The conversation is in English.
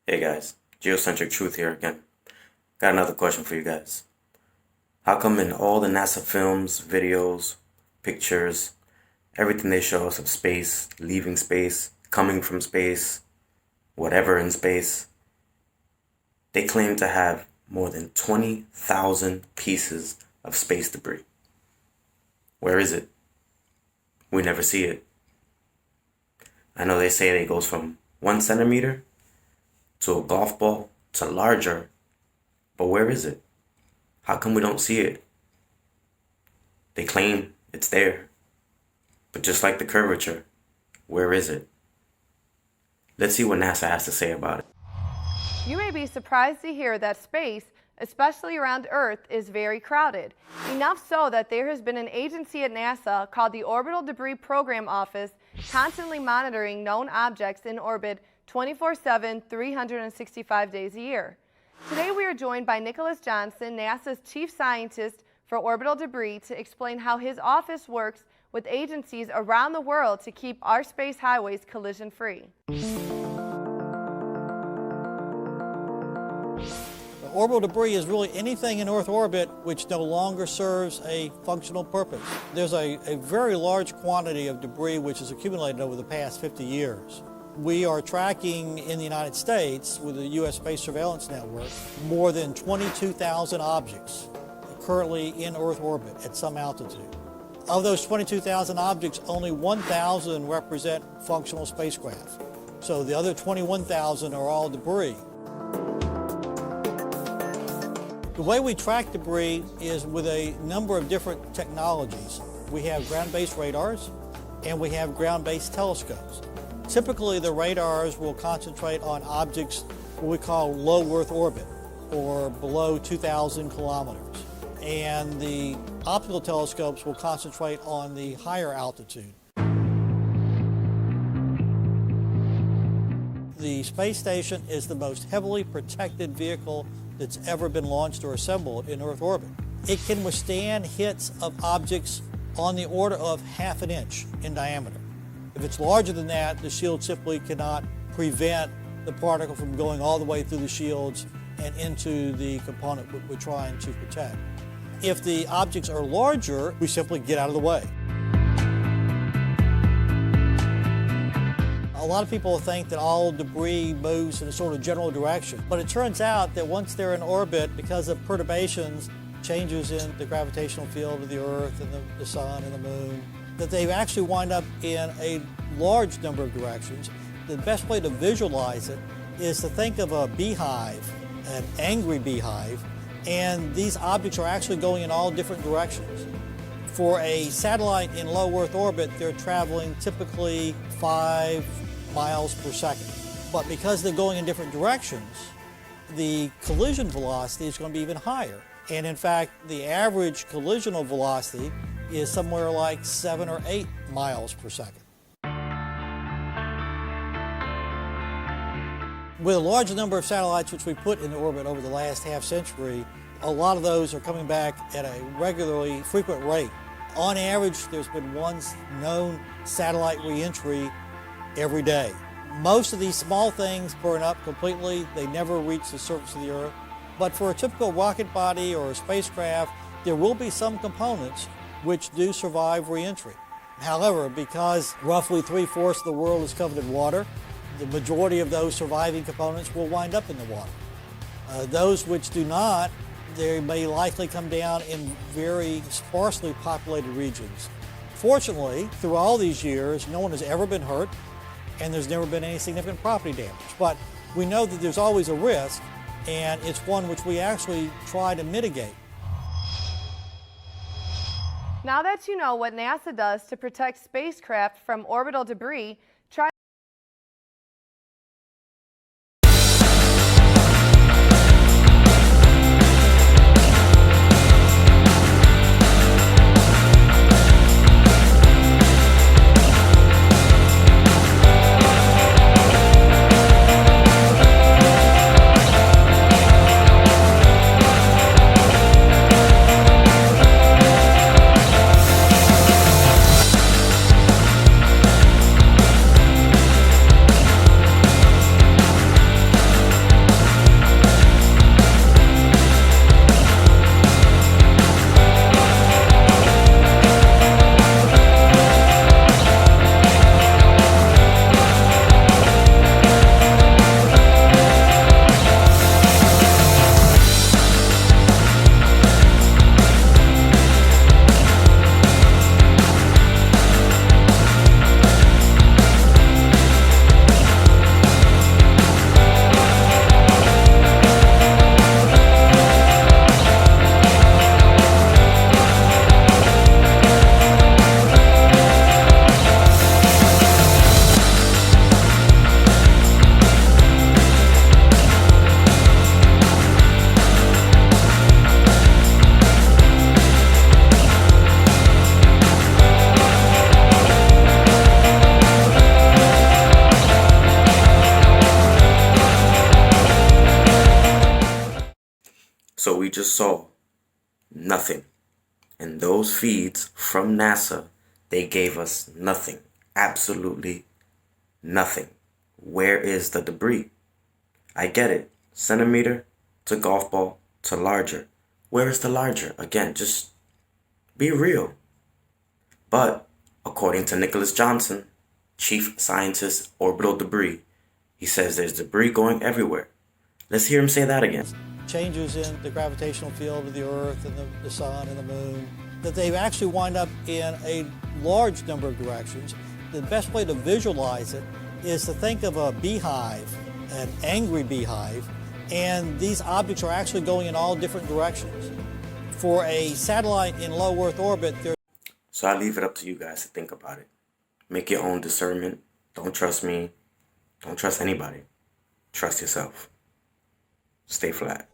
Hey guys, Geocentric Truth here again. Got another question for you guys. How come in all the NASA films, videos, pictures, everything they show us of space, leaving space, coming from space, whatever in space, they claim to have more than 20,000 pieces of space debris? Where is it? We never see it. I know they say it goes from 1 centimeter to a golf ball to larger, but where is it? How come we don't see it? They claim it's there, but just like the curvature, where is it? Let's see what NASA has to say about it. You may be surprised to hear that space, especially around Earth, is very crowded. Enough so that there has been an agency at NASA called the Orbital Debris Program Office constantly monitoring known objects in orbit 24/7, 365 days a year. Today we are joined by Nicholas Johnson, NASA's Chief Scientist for Orbital Debris, to explain how his office works with agencies around the world to keep our space highways collision-free. Orbital debris is really anything in Earth orbit which no longer serves a functional purpose. There's a very large quantity of debris which has accumulated over the past 50 years. We are tracking in the United States with the U.S. Space Surveillance Network more than 22,000 objects currently in Earth orbit at some altitude. Of those 22,000 objects, only 1,000 represent functional spacecraft. So the other 21,000 are all debris. The way we track debris is with a number of different technologies. We have ground-based radars and we have ground-based telescopes. Typically, the radars will concentrate on objects what we call low Earth orbit, or below 2,000 kilometers. And the optical telescopes will concentrate on the higher altitude. The space station is the most heavily protected vehicle that's ever been launched or assembled in Earth orbit. It can withstand hits of objects on the order of half an inch in diameter. If it's larger than that, the shield simply cannot prevent the particle from going all the way through the shields and into the component we're trying to protect. If the objects are larger, we simply get out of the way. A lot of people think that all debris moves in a sort of general direction, but it turns out that once they're in orbit, because of perturbations, changes in the gravitational field of the Earth and the Sun and the Moon, that they actually wind up in a large number of directions. The best way to visualize it is to think of a beehive, an angry beehive, and these objects are actually going in all different directions. For a satellite in low Earth orbit, they're traveling typically 5 miles per second. But because they're going in different directions, the collision velocity is going to be even higher. And in fact, the average collisional velocity is somewhere like 7 or 8 miles per second. With a large number of satellites which we put in orbit over the last half century, a lot of those are coming back at a regularly frequent rate. On average, there's been one known satellite reentry every day. Most of these small things burn up completely. They never reach the surface of the Earth. But for a typical rocket body or a spacecraft, there will be some components which do survive reentry. However, because roughly 3/4 of the world is covered in water, the majority of those surviving components will wind up in the water. Those which do not, they may likely come down in very sparsely populated regions. Fortunately, through all these years, no one has ever been hurt, and there's never been any significant property damage. But we know that there's always a risk, and it's one which we actually try to mitigate. Now that you know what NASA does to protect spacecraft from orbital debris, try So we just saw nothing. And those feeds from NASA, they gave us nothing. Absolutely nothing. Where is the debris? I get it. Centimeter to golf ball to larger. Where is the larger? Again, just be real. But according to Nicholas Johnson, chief scientist, orbital debris, he says there's debris going everywhere. Let's hear him say that again. Changes in the gravitational field of the Earth and the Sun and the Moon, that they actually wind up in a large number of directions. The best way to visualize it is to think of a beehive, an angry beehive, and these objects are actually going in all different directions. For a satellite in low Earth orbit, So I leave it up to you guys to think about it. Make your own discernment. Don't trust me. Don't trust anybody. Trust yourself. Stay flat.